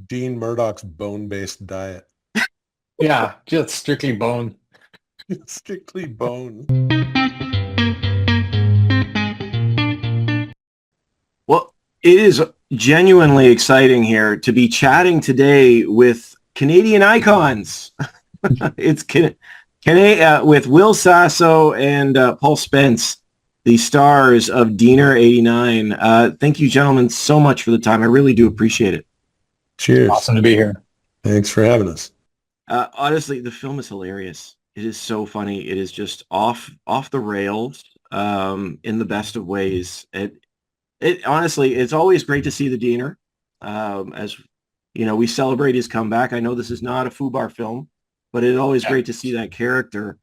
Dean Murdoch's bone-based diet. Yeah, just strictly bone. Strictly bone. Well, it is genuinely exciting here to be chatting today with Canadian icons. It's with Will Sasso and Paul Spence, the stars of DEANER 89. Thank you, gentlemen, so much for the time. I really do appreciate it. Cheers. Awesome to be here. Thanks for having us. Honestly, the film is hilarious. It is so funny. It is just off the rails in the best of ways. It honestly, it's always great to see the Diener. As you know, we celebrate his comeback. I know this is not a FUBAR film, but it's always Yeah. great to see that character.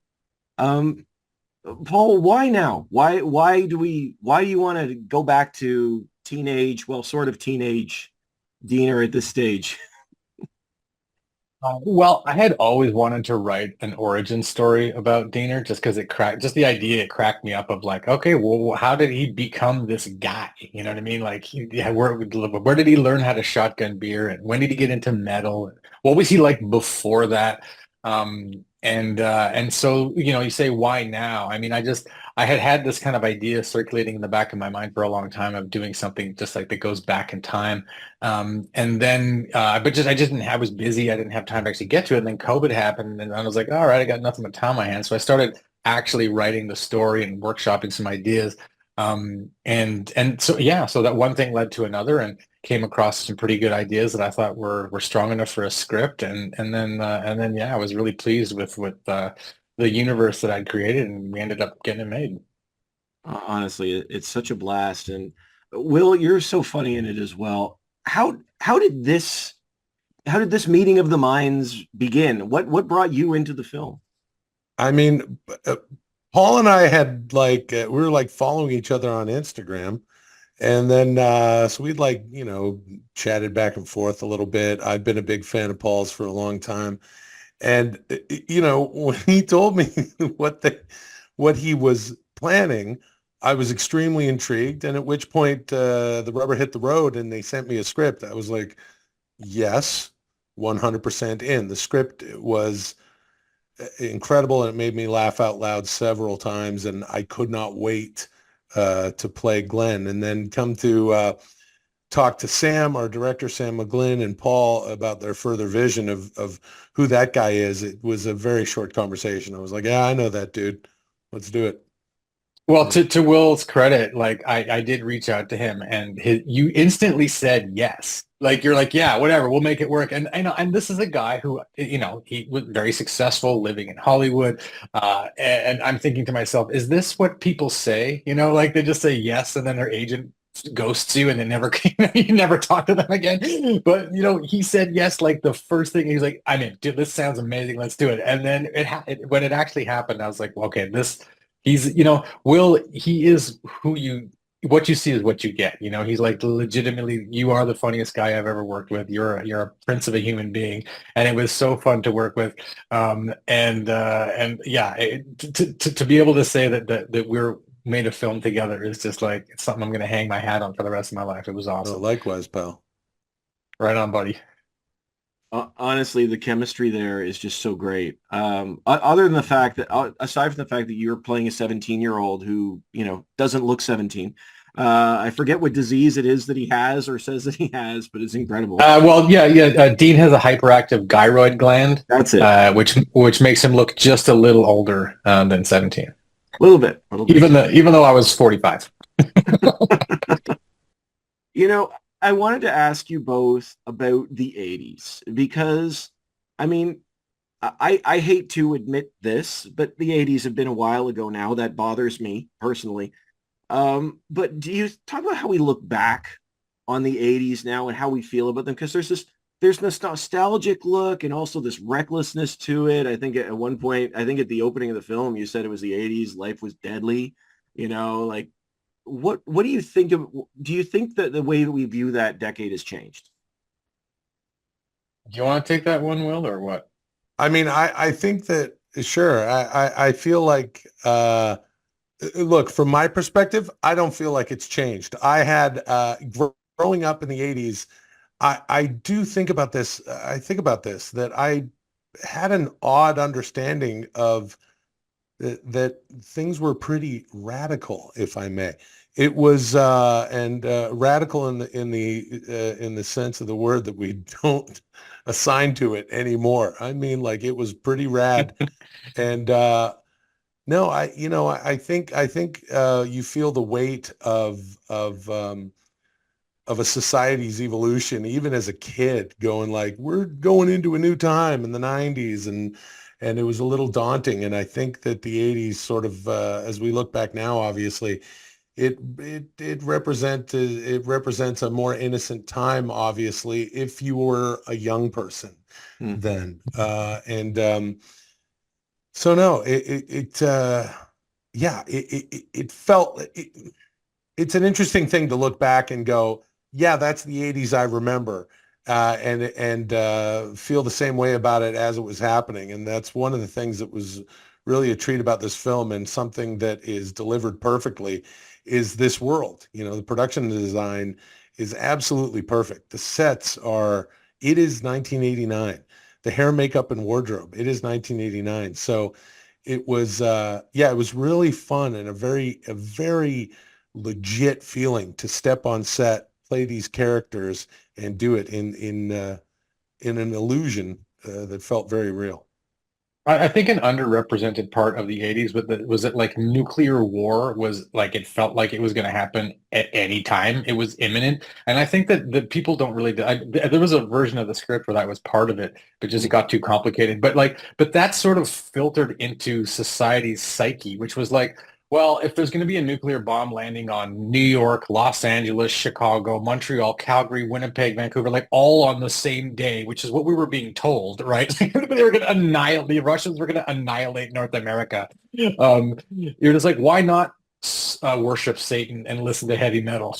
Um, Paul, why now? Why do you want to go back to teenage, well, sort of teenage Diener at this stage? Well, I had always wanted to write an origin story about Diener just because just the idea it cracked me up of like, okay, well, how did he become this guy? You know what I mean? Like, where did he learn how to shotgun beer and when did he get into metal? What was he like before that? And so, you say, why now? I mean, I had this kind of idea circulating in the back of my mind for a long time of doing something just like that goes back in time. And then, but just I didn't. I was busy. I didn't have time to actually get to it. And then COVID happened, and I was like, all right, I got nothing but time on my hands. So I started actually writing the story and workshopping some ideas. And so yeah, so that one thing led to another, and came across some pretty good ideas that I thought were strong enough for a script. And then yeah, I was really pleased with the universe that I'd created, and we ended up getting it made. Honestly, it's such a blast. And Will, you're so funny in it as well. How did this meeting of the minds begin? What brought you into the film? I mean, Paul and I had we were like following each other on Instagram. And then so we'd chatted back and forth a little bit. I've been a big fan of Paul's for a long time. And when he told me what he was planning, I was extremely intrigued. And at which point the rubber hit the road and they sent me a script. I was like, yes, 100% in. The script was incredible and it made me laugh out loud several times. And I could not wait to play Glenn, and then come to talk to Sam, our director, Sam McGlynn, and Paul about their further vision of who that guy is. It was a very short conversation. I was like, yeah, I know that dude. Let's do it. Well, to Will's credit, like I did reach out to him, and you instantly said yes. Like you're like, yeah, whatever, we'll make it work. And I know, and this is a guy who, he was very successful living in Hollywood. And I'm thinking to myself, is this what people say? Like they just say yes, and then their agent ghosts you, and they never you never talk to them again. But he said yes, like the first thing. He's like, I mean, dude, this sounds amazing. Let's do it. And then when it actually happened, I was like, well, okay, this. Will, he is what you see is what you get. He's like legitimately, you are the funniest guy I've ever worked with. You're a prince of a human being. And it was so fun to work with. And yeah, to be able to say that we're made a film together is just like, it's something I'm going to hang my hat on for the rest of my life. It was Oh, awesome. likewise, pal. Right on, buddy. Honestly, the chemistry there is just so great. Other than the fact that, aside from the fact that you're playing a 17-year-old who, doesn't look 17, I forget what disease it is that he has or says that he has, but it's incredible. Well, yeah, yeah. Dean has a hyperactive thyroid gland, That's it. which makes him look just a little older than 17. A little bit. Even though I was 45. You know, I wanted to ask you both about the 80s because, I mean, I hate to admit this, but the 80s have been a while ago now. That bothers me personally. But do you talk about how we look back on the 80s now and how we feel about them? Because there's this nostalgic look and also this recklessness to it. I think at one point, I think at the opening of the film, you said it was the 80s, life was deadly, like what do you think of do you think that the way that we view that decade has changed? Do you want to take that one, Will, or what? I mean, I think that sure. I feel like look, from my perspective, I don't feel like it's changed. I had growing up in the 80s, I do think about this. I think about this, that I had an odd understanding of that things were pretty radical, if I may. It was and radical in the sense of the word that we don't assign to it anymore. I mean, like it was pretty rad. And no, I think you feel the weight of a society's evolution, even as a kid, going like, we're going into a new time in the 90s, and it was a little daunting. And I think that the 80s sort of, as we look back now, obviously, it represents a more innocent time, obviously, if you were a young person Hmm. then. And so no, yeah, it felt it's an interesting thing to look back and go, yeah, that's the 80s I remember, and feel the same way about it as it was happening. And that's one of the things that was really a treat about this film, and something that is delivered perfectly, is this world. You know, the production design is absolutely perfect. The sets are, it is 1989. The hair, makeup, and wardrobe, it is 1989. So it was, yeah, it was really fun, and a very legit feeling to step on set, play these characters, and do it in an illusion that felt very real. I think an underrepresented part of the 80s was that like nuclear war was like it felt like it was going to happen at any time. It was imminent. And I think that people don't really there was a version of the script where that was part of it, but just it got too complicated. But that sort of filtered into society's psyche, which was like, well, if there's going to be a nuclear bomb landing on New York, Los Angeles, Chicago, Montreal, Calgary, Winnipeg, Vancouver, like all on the same day, which is what we were being told, right? They were going to annihilate, the Russians were going to annihilate North America. You're just like, why not worship Satan and listen to heavy metal?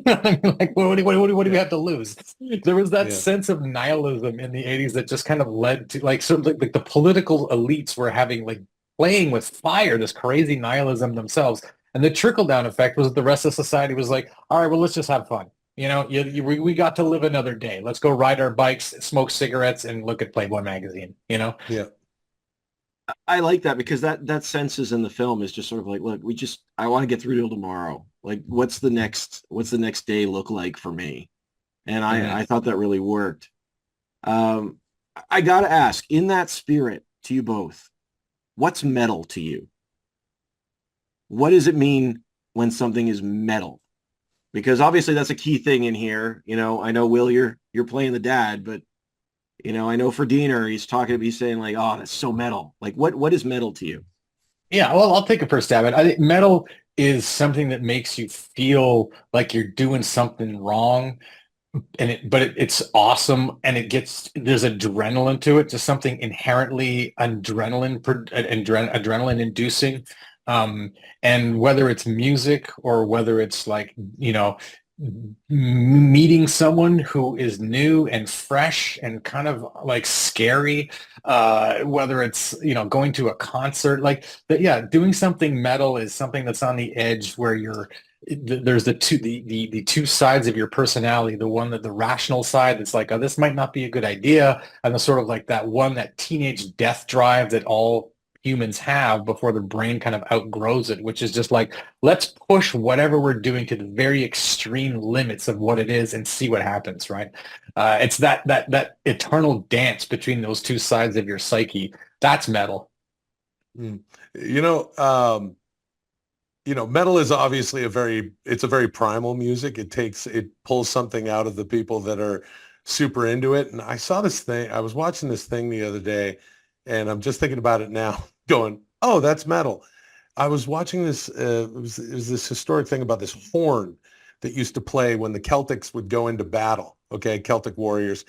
I mean, like, what do we Yeah, have to lose? There was that yeah. sense of nihilism in the 80s that just kind of led to like sort of like the political elites were having like playing with fire, this crazy nihilism themselves. And the trickle down effect was that the rest of society was like, all right, well, let's just have fun. You know, we got to live another day. Let's go ride our bikes, smoke cigarettes, and look at Playboy magazine, you know? Yeah. I like that because that sense is in the film is just sort of like, look, I want to get through till tomorrow. Like, what's the next day look like for me? And Mhm. I thought that really worked. Um, I gotta ask, in that spirit, to you both, what's metal to you? What does it mean when something is metal? Because obviously that's a key thing in here. You know, I know Will, you're playing the dad, but you know, I know for Diener, he's saying like, oh, that's so metal. Like, what is metal to you? Yeah, well, I'll take a first stab at it. I think metal is something that makes you feel like you're doing something wrong, it's awesome, and there's adrenaline to it, just something inherently adrenaline inducing. Um, and whether it's music or whether it's like, you know, meeting someone who is new and fresh and kind of like scary, whether it's, you know, going to a concert, like that, yeah, doing something metal is something that's on the edge where there's the two sides of your personality, the one that the rational side that's like, oh, this might not be a good idea, and the sort of like that teenage death drive that all humans have before the brain kind of outgrows it, which is just like, let's push whatever we're doing to the very extreme limits of what it is and see what happens, right? It's that eternal dance between those two sides of your psyche. That's metal. Mm. You know, metal is obviously it's a very primal music. It pulls something out of the people that are super into it. And I was watching this thing the other day, and I'm just thinking about it now, going, oh, that's metal. I was watching this, it was this historic thing about this horn that used to play when the Celtics would go into battle, okay, Celtic warriors.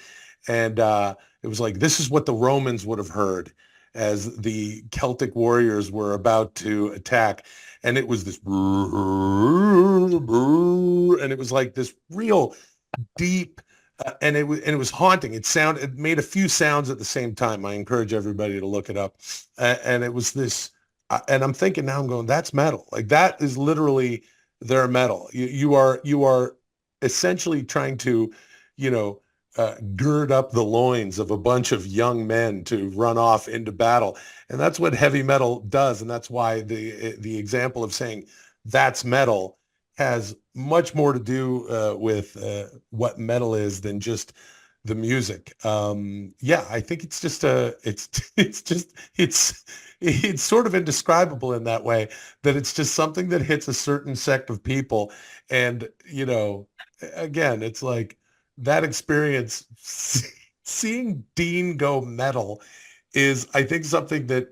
And it was like, this is what the Romans would have heard as the Celtic warriors were about to attack. And it was this, and it was like this real deep, and it was haunting. It made a few sounds at the same time. I encourage everybody to look it up. And it was this, and I'm thinking now, I'm going, that's metal. Like that is literally their metal. You are essentially trying to, you know, gird up the loins of a bunch of young men to run off into battle. And that's what heavy metal does. And that's why the example of saying that's metal has much more to do with what metal is than just the music. Yeah, I think it's just it's sort of indescribable in that way, that it's just something that hits a certain sect of people. And, you know, again, it's like that experience, seeing Dean go metal is, I think, something that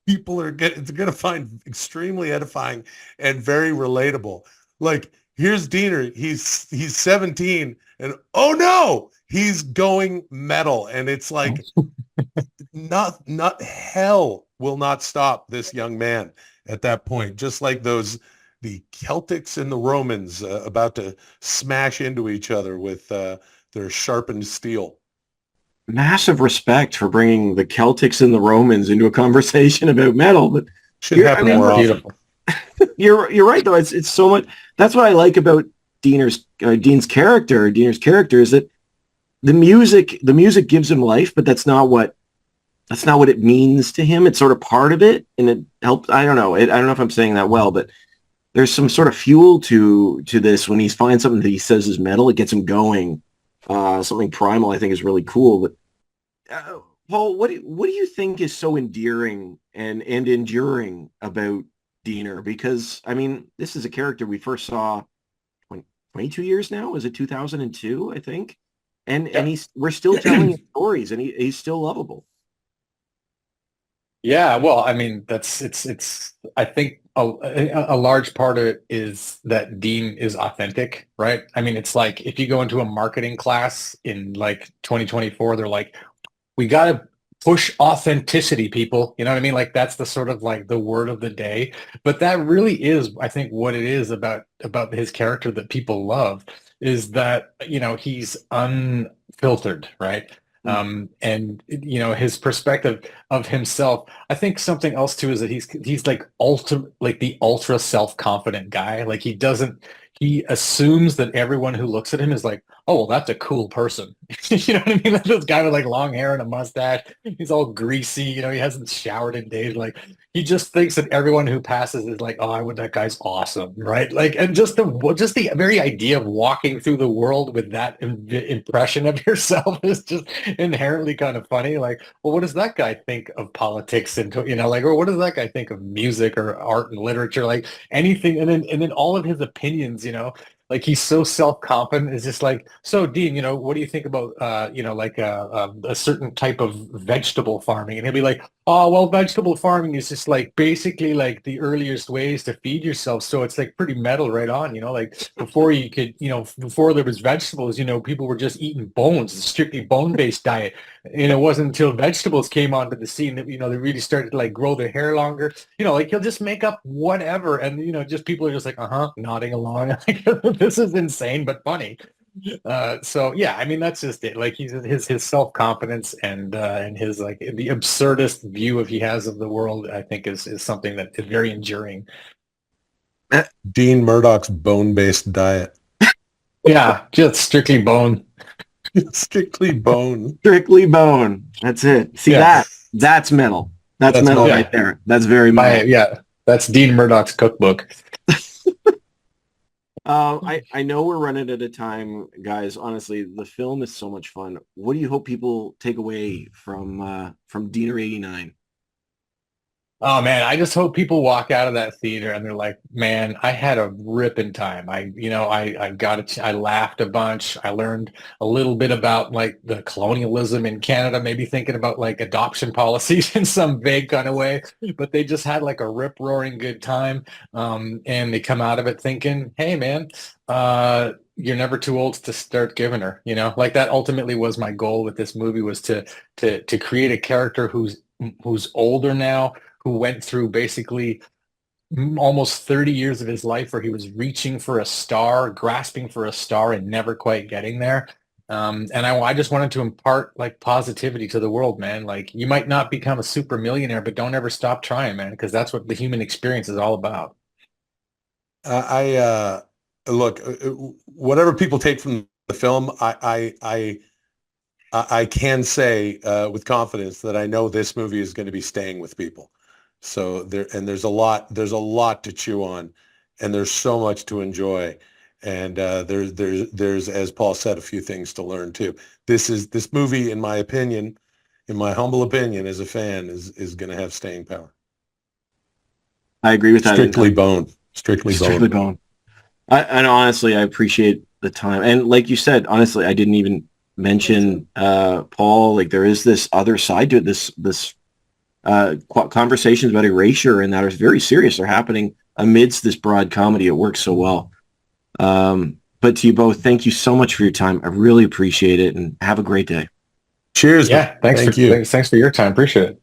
people are going to find extremely edifying and very relatable. Like, here's Diener, he's 17, and oh no, he's going metal, and it's like not hell will not stop this young man at that point. Just like the Celtics and the Romans about to smash into each other with their sharpened steel. Massive respect for bringing the Celtics and the Romans into a conversation about metal, but Should happen more often. Beautiful. You're right though. It's so much. That's what I like about Deaner's character. Deaner's character is that the music gives him life, but that's not what it means to him. It's sort of part of it, and it helps. I don't know. I don't know if I'm saying that well, but there's some sort of fuel to this when he finds something that he says is metal. It gets him going. Something primal, I think, is really cool. But Paul, what do you think is so endearing and enduring about Diener? Because I mean, this is a character we first saw 22 years now. Was it 2002? I think, and we're still telling his stories, and he's still lovable. Yeah, well, I mean, it's I think a large part of it is that Dean is authentic, right? I mean, it's like if you go into a marketing class in like 2024, they're like, we got to push authenticity, people. You know what I mean? Like that's the sort of like the word of the day. But that really is, I think, what it is about his character that people love is that, you know, he's unfiltered, right? And you know, his perspective of himself. I think something else too is that he's like the ultra self-confident guy. Like he assumes that everyone who looks at him is like, oh, well, that's a cool person. You know what I mean? Like this guy with like long hair and a mustache. He's all greasy. You know, he hasn't showered in days. Like he just thinks that everyone who passes is like, oh, that guy's awesome, right? Like, and just the very idea of walking through the world with that impression of yourself is just inherently kind of funny. Like, well, what does that guy think of politics and you know, like, or what does that guy think of music or art and literature? Like anything, and then all of his opinions, you know. Like he's so self-confident. It's just like, so Dean, you know, what do you think about, you know, like a certain type of vegetable farming? And he'll be like, oh, well, vegetable farming is just like basically like the earliest ways to feed yourself. So it's like pretty metal right on, you know, like before you could, you know, before there was vegetables, you know, people were just eating bones, strictly bone-based diet. And it wasn't until vegetables came onto the scene that, you know, they really started to like grow their hair longer. You know, like he'll just make up whatever. And, you know, just people are just like, nodding along. Like, this is insane, but funny. So yeah, I mean, that's just it. Like his self-confidence and his like the absurdist view of he has of the world, I think is something that is very enduring. Dean Murdoch's bone-based diet. Yeah, just strictly bone. Strictly bone. Strictly bone. That's it. See that's metal. That's metal right there. That's very metal. Yeah, that's Dean Murdoch's cookbook. I know we're running out of time, guys. Honestly, the film is so much fun. What do you hope people take away from Diener 89? Oh man, I just hope people walk out of that theater and they're like, man, I had a ripping time. I laughed a bunch. I learned a little bit about like the colonialism in Canada, maybe thinking about like adoption policies in some vague kind of way, but they just had like a rip roaring good time. And they come out of it thinking, hey man, you're never too old to start giving her, you know, like that ultimately was my goal with this movie was to create a character who's older now, who went through basically almost 30 years of his life where he was reaching for a star, grasping for a star and never quite getting there. And I just wanted to impart like positivity to the world, man. Like you might not become a super millionaire, but don't ever stop trying, man, because that's what the human experience is all about. Look, whatever people take from the film, I I can say with confidence that I know this movie is going to be staying with people. So there's a lot to chew on, and there's so much to enjoy. And there's, as Paul said, a few things to learn too. This movie, in my opinion, in my humble opinion as a fan, is going to have staying power. I agree with that. Strictly bone. Strictly bone. And honestly, I appreciate the time. And like you said, honestly, I didn't even mention Paul. Like there is this other side to it. This conversations about erasure and that are very serious are happening amidst this broad comedy. It works so well. But to you both, thank you so much for your time. I really appreciate it, and have a great day. Cheers. Yeah, thanks for your time. Appreciate it.